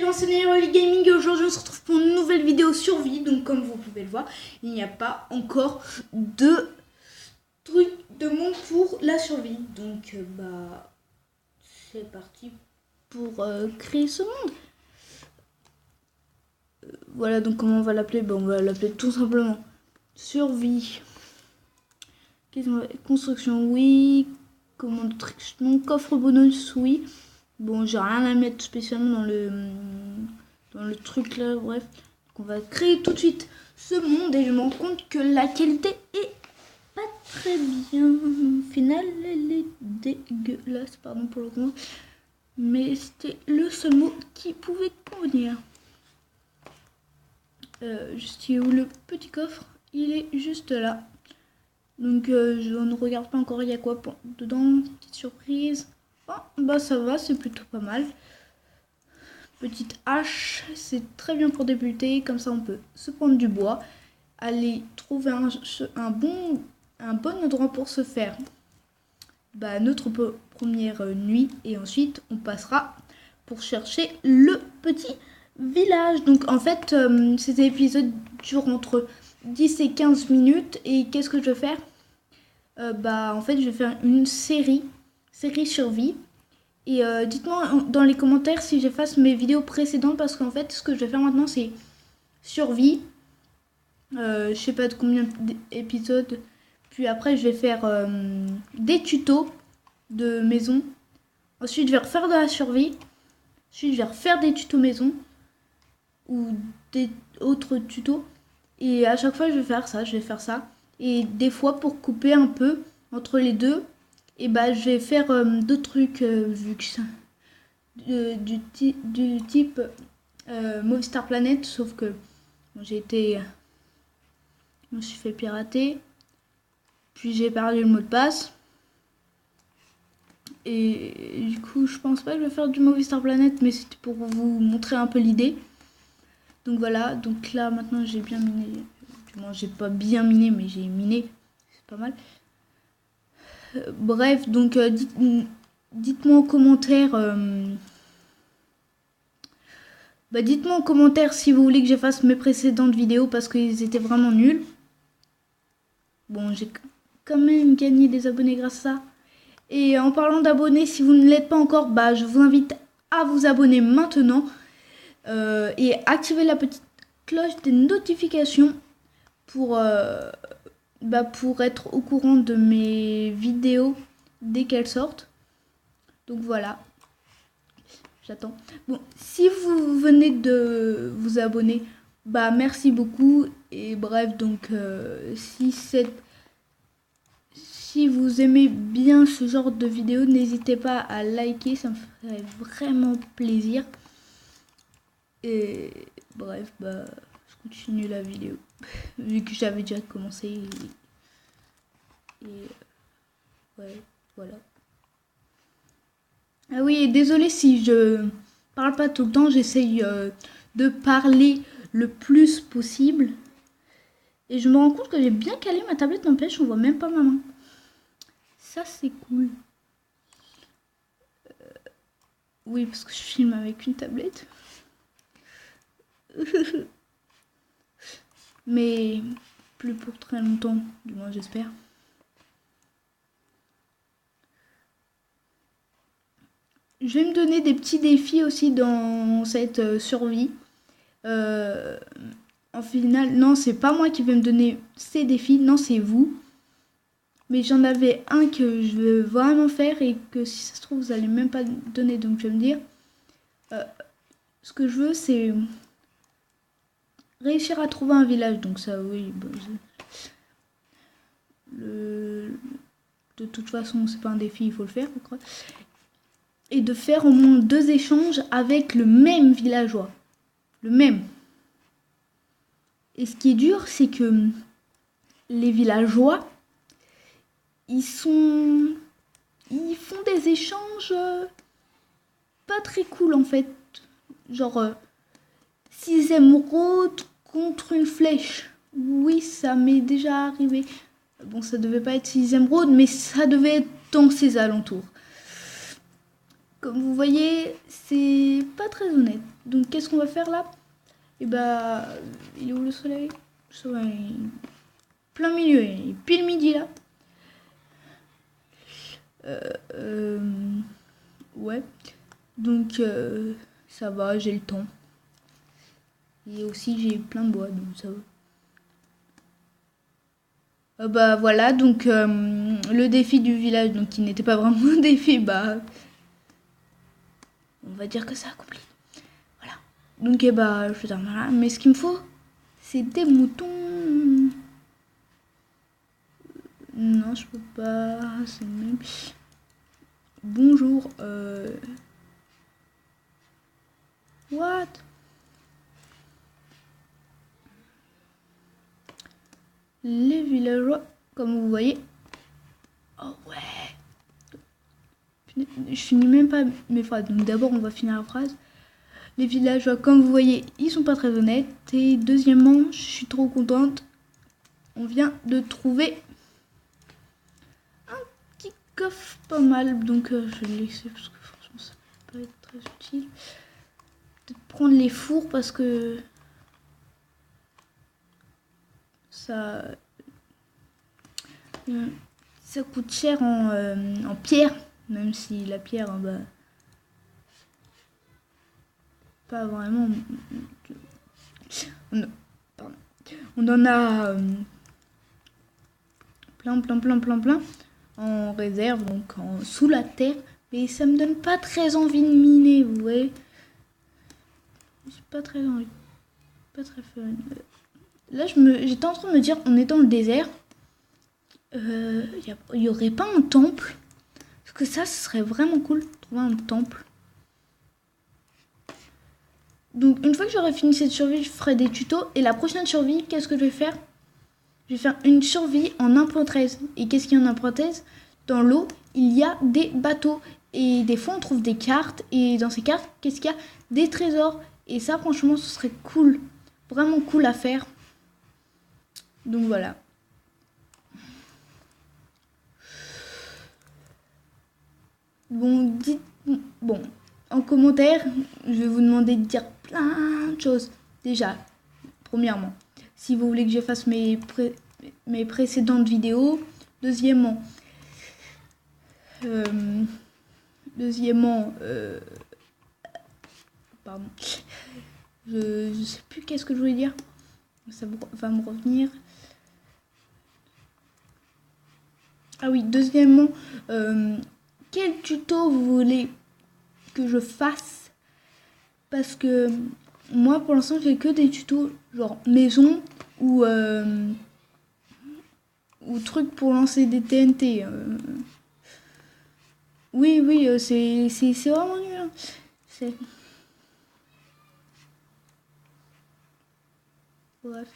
bon, c'est Nairobi Gaming et aujourd'hui on se retrouve pour une nouvelle vidéo survie. Donc comme vous pouvez le voir, il n'y a pas encore de truc de monde pour la survie. Donc c'est parti pour créer ce monde. Voilà, donc comment on va l'appeler? On va l'appeler tout simplement survie. Construction, oui. Commande non, coffre bonus, oui. Bon, j'ai rien à mettre spécialement dans le truc là, bref. Donc on va créer tout de suite ce monde et je me rends compte que la qualité est pas très bien. Au final, elle est dégueulasse, pardon pour le coup. Mais c'était le seul mot qui pouvait convenir. Juste où le petit coffre, il est juste là. Donc je ne regarde pas encore il y a quoi dedans, petite surprise. Oh, bah ça va, c'est plutôt pas mal. Petite hache, c'est très bien pour débuter, comme ça on peut se prendre du bois, aller trouver un bon endroit pour se faire notre première nuit et ensuite on passera pour chercher le petit village. Donc en fait cet épisode dure entre 10 et 15 minutes et qu'est-ce que je vais faire? En fait je vais faire une série survie. Et dites-moi dans les commentaires si j'efface mes vidéos précédentes parce qu'en fait ce que je vais faire maintenant c'est survie. Je sais pas de combien d'épisodes. Puis après je vais faire des tutos de maison. Ensuite je vais refaire de la survie. Ensuite je vais refaire des tutos maison. Ou des autres tutos. Et à chaque fois je vais faire ça. Et des fois pour couper un peu entre les deux. Et je vais faire d'autres trucs vu que ça, du type Movistar Planet, sauf que je me suis fait pirater, puis j'ai perdu le mot de passe, et du coup je pense pas que je vais faire du Movistar Planet, mais c'était pour vous montrer un peu l'idée. Donc voilà, donc là maintenant j'ai bien miné, du moins j'ai pas bien miné, mais j'ai miné, c'est pas mal. Bref, donc dites-moi en commentaire. Dites-moi en commentaire si vous voulez que j'efface mes précédentes vidéos parce qu'ils étaient vraiment nuls. Bon, j'ai quand même gagné des abonnés grâce à ça. Et en parlant d'abonnés, si vous ne l'êtes pas encore, je vous invite à vous abonner maintenant et activer la petite cloche des notifications pour être au courant de mes vidéos dès qu'elles sortent. Donc voilà, j'attends. Bon, si vous venez de vous abonner, merci beaucoup. Et bref, donc si vous aimez bien ce genre de vidéo, n'hésitez pas à liker, ça me ferait vraiment plaisir. Et bref, je continue la vidéo vu que j'avais déjà commencé. Ouais, voilà. Ah oui, et désolé si je parle pas tout le temps, j'essaye de parler le plus possible. Et je me rends compte que j'ai bien calé ma tablette, n'empêche, on voit même pas ma main. Ça, c'est cool. Oui, parce que je filme avec une tablette. Mais plus pour très longtemps, du moins j'espère. Je vais me donner des petits défis aussi dans cette survie. En final, non, c'est pas moi qui vais me donner ces défis, non, c'est vous. Mais j'en avais un que je veux vraiment faire et que si ça se trouve, vous allez même pas donner. Donc je vais me dire, ce que je veux, c'est réussir à trouver un village. Donc ça, oui, de toute façon, c'est pas un défi, il faut le faire, je crois. Et de faire au moins 2 échanges avec le même villageois. Le même. Et ce qui est dur, c'est que les villageois, ils font des échanges pas très cool en fait. Genre 6 émeraudes contre une flèche. Oui, ça m'est déjà arrivé. Bon, ça devait pas être 6 émeraudes, mais ça devait être dans ses alentours. Comme vous voyez, c'est pas très honnête. Donc qu'est-ce qu'on va faire là? Et bah, il est où le soleil? Ça va, plein milieu, il est pile midi là. Ouais. Donc ça va, j'ai le temps. Et aussi j'ai plein de bois, donc ça va. Bah voilà, donc le défi du village, donc qui n'était pas vraiment un défi, bah on va dire que ça accompli. Voilà. Donc bah je termine là. Mais ce qu'il me faut, c'est des moutons. Non, je peux pas. C'est même. Bonjour. What? Les villageois, comme vous voyez. Oh ouais. Je finis même pas mes phrases. Donc d'abord, on va finir la phrase. Les villageois, comme vous voyez, ils sont pas très honnêtes. Et deuxièmement, je suis trop contente. On vient de trouver un petit coffre pas mal. Donc je vais le laisser parce que franchement, ça peut pas être très utile. Peut-être prendre les fours parce que ça coûte cher en pierre. Même si la pierre, bah, pas vraiment. On en a plein en réserve, donc sous la terre. Mais ça me donne pas très envie de miner, vous voyez. J'ai pas très envie. Pas très fun. Là, j'étais en train de me dire, on est dans le désert. Il y aurait pas un temple? Parce que ça, ce serait vraiment cool de trouver un temple. Donc une fois que j'aurai fini cette survie, je ferai des tutos. Et la prochaine survie, qu'est-ce que je vais faire? Je vais faire une survie en improthèse. Et qu'est-ce qu'il y a en improthèse? Dans l'eau, il y a des bateaux. Et des fois, on trouve des cartes. Et dans ces cartes, qu'est-ce qu'il y a? Des trésors. Et ça, franchement, ce serait cool. Vraiment cool à faire. Donc voilà. Bon, dites... Bon, en commentaire, je vais vous demander de dire plein de choses. Déjà, premièrement, si vous voulez que je fasse mes précédentes vidéos. Deuxièmement, pardon, je sais plus qu'est-ce que je voulais dire. Ça va me revenir. Ah oui, deuxièmement, quel tuto vous voulez que je fasse? Parce que moi, pour l'instant, je fais que des tutos genre maison ou trucs pour lancer des TNT. Oui, c'est vraiment nul. Hein. Bref.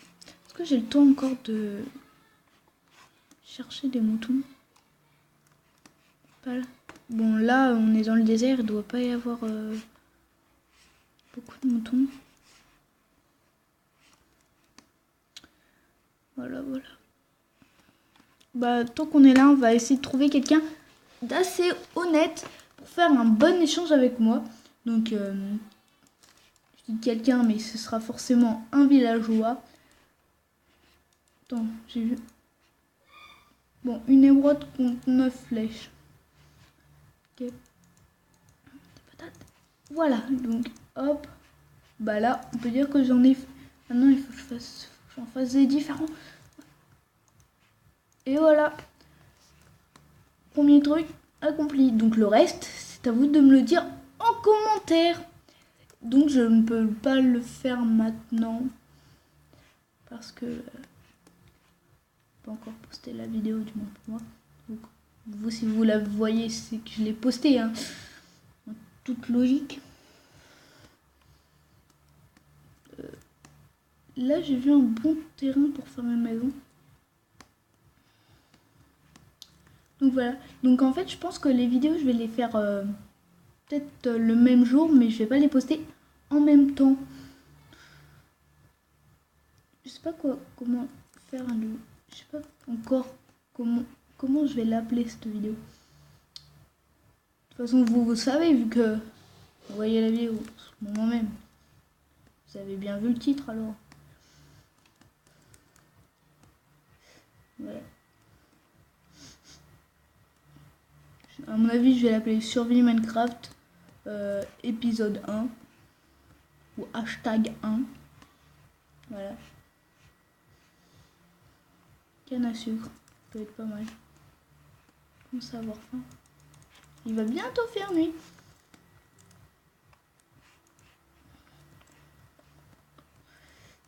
Est-ce que j'ai le temps encore de chercher des moutons? Pas là. Bon, là, on est dans le désert, il doit pas y avoir beaucoup de moutons. Voilà. Bah, tant qu'on est là, on va essayer de trouver quelqu'un d'assez honnête pour faire un bon échange avec moi. Donc, je dis quelqu'un, mais ce sera forcément un villageois. Attends, j'ai vu. Bon, une émeraude contre 9 flèches. Ok. Des patates. Voilà, donc hop. Bah là, on peut dire que j'en ai. Maintenant, il faut que j'en fasse des différents. Et voilà. Premier truc accompli. Donc le reste, c'est à vous de me le dire en commentaire. Donc je ne peux pas le faire maintenant. Parce que pas encore posté la vidéo du moins pour moi. Donc vous, si vous la voyez, c'est que je l'ai postée. Hein. En toute logique. Là, j'ai vu un bon terrain pour faire ma maison. Donc voilà. Donc en fait, je pense que les vidéos, je vais les faire peut-être le même jour, mais je vais pas les poster en même temps. Je sais pas comment faire je sais pas encore comment je vais l'appeler cette vidéo. De toute toute façon, vous savez, vu que vous voyez la vidéo en ce moment même. Vous avez bien vu le titre alors. Voilà. À mon avis, je vais l'appeler Survie Minecraft épisode 1 ou hashtag 1. Voilà. Canne à sucre, ça peut être pas mal. Comment ça avoir faim? Il va bientôt faire nuit.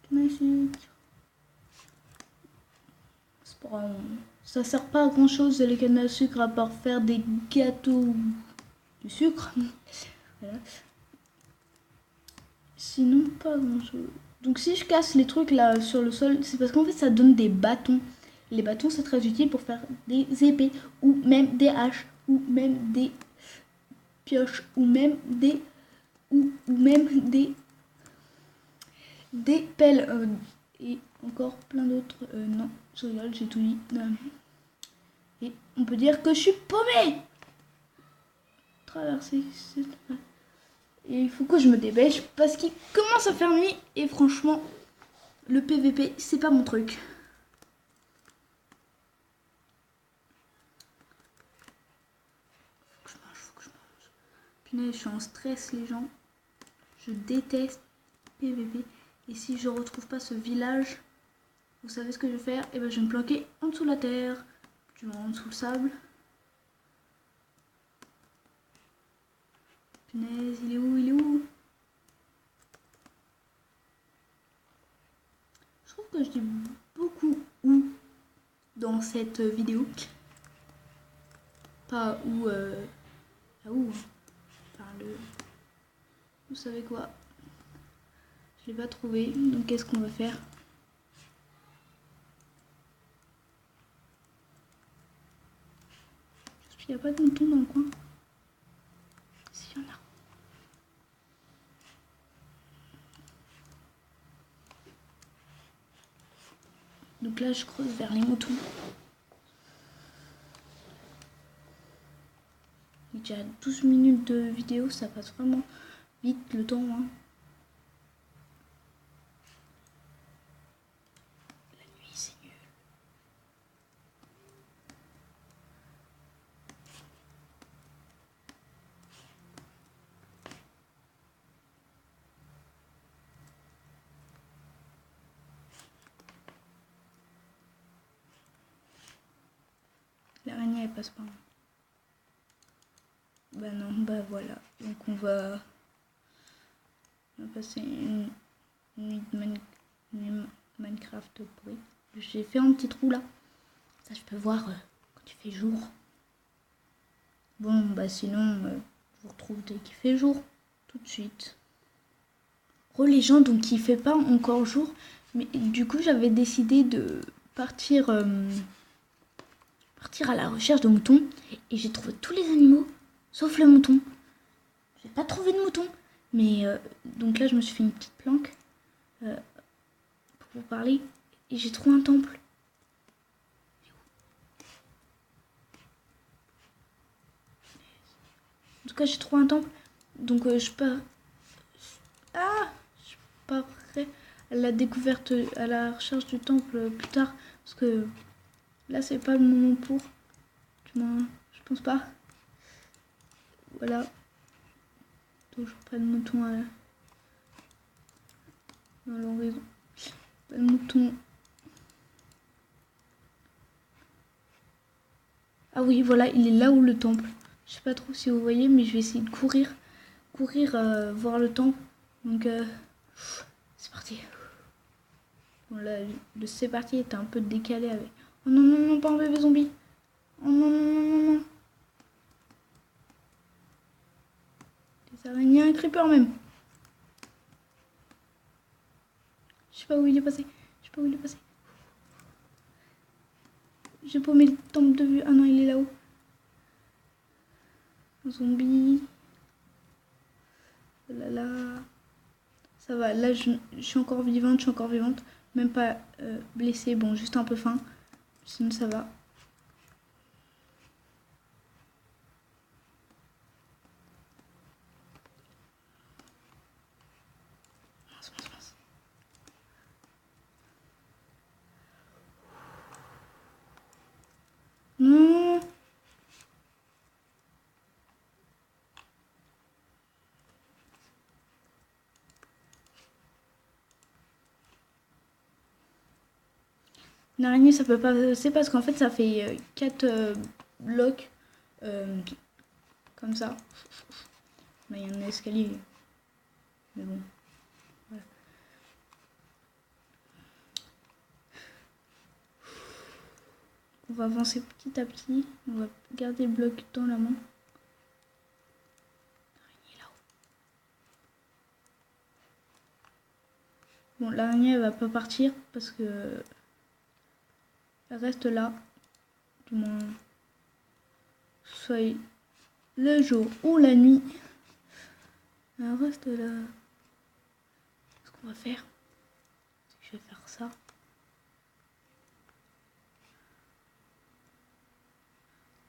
Canne à sucre. Ça sert pas à grand chose les cannes à sucre à part faire des gâteaux du sucre. Voilà. Sinon pas grand chose. Donc si je casse les trucs là sur le sol, c'est parce qu'en fait ça donne des bâtons. Les bâtons c'est très utile pour faire des épées ou même des haches ou même des pioches ou même des des pelles et encore plein d'autres. Non, je rigole, j'ai tout dit. Et on peut dire que je suis paumée. Traverser. Et il faut que je me dépêche parce qu'il commence à faire nuit et franchement, le PVP, c'est pas mon truc. Faut que je mange. Punaise, je suis en stress, les gens. Je déteste PVP. Et si je retrouve pas ce village, vous savez ce que je vais faire? Et ben, je vais me planquer en dessous de la terre, du moins en dessous le sable. Punaise, il est où? Il est où? Je trouve que je dis beaucoup où dans cette vidéo. Pas où, à où. Enfin, vous savez quoi? Je l'ai pas trouvé, donc qu'est-ce qu'on va faire? Il n'y a pas de mouton dans le coin. S'il y en a. Donc là, je creuse vers les moutons. Il y a déjà 12 minutes de vidéo, ça passe vraiment vite le temps. Hein. La nuit, c'est nul. L'araignée, elle passe pas. Bah non, bah voilà. Donc on va passer une nuit de Minecraft pourri. J'ai fait un petit trou là. Ça, je peux voir quand il fait jour. Bon, bah sinon, je vous retrouve dès qu'il fait jour. Tout de suite. Oh les gens, donc il fait pas encore jour. Mais du coup, j'avais décidé de partir à la recherche de moutons. Et j'ai trouvé tous les animaux, sauf le mouton. J'ai pas trouvé de mouton. Mais donc là, je me suis fait une petite planque pour vous parler. Et j'ai trouvé un temple. En tout cas, j'ai trouvé un temple. Donc je pars. Ah! Je partirai à la découverte, à la recherche du temple plus tard. Parce que là, c'est pas le moment pour. Du moins, je pense pas. Voilà. Toujours pas de mouton dans l'horizon. Pas de mouton. Ah oui, voilà, il est là où le temple. Je sais pas trop si vous voyez, mais je vais essayer de courir voir le temple. Donc, c'est parti. Bon, là, le c'est parti était un peu décalé avec. Oh non, non, non, pas un bébé zombie. Oh non, non, non, non, non. Des araignées, un creeper même. Je sais pas où il est passé. Je sais pas où il est passé. J'ai paumé le temple de vue. Ah non, il est là-haut. Un zombie. Oh là là. Ça va, là je suis encore vivante, Même pas blessée, bon, juste un peu faim. Sinon ça va. Une araignée, ça peut pas passer parce qu'en fait, ça fait 4 blocs comme ça. Là, il y a un escalier. Mais bon. Voilà. On va avancer petit à petit. On va garder le bloc dans la main. Bon, l'araignée, elle va pas partir parce que elle reste là. Du moins, soit le jour ou la nuit. Elle reste là. Ce qu'on va faire, c'est que je vais faire ça.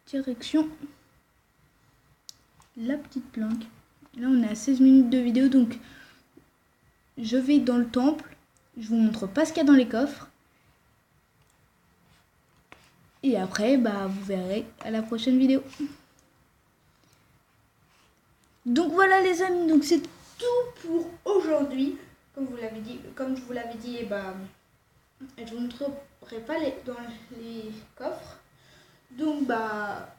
Direction la petite planque. Là, on est à 16 minutes de vidéo, donc je vais dans le temple. Je vous montre pas ce qu'il y a dans les coffres. Et après, bah, vous verrez à la prochaine vidéo. Donc voilà les amis, donc c'est tout pour aujourd'hui. Comme je vous l'avais dit, bah, je vous montrerai pas dans les coffres. Donc bah,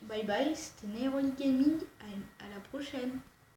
bye bye, c'était Neroli Gaming, à la prochaine.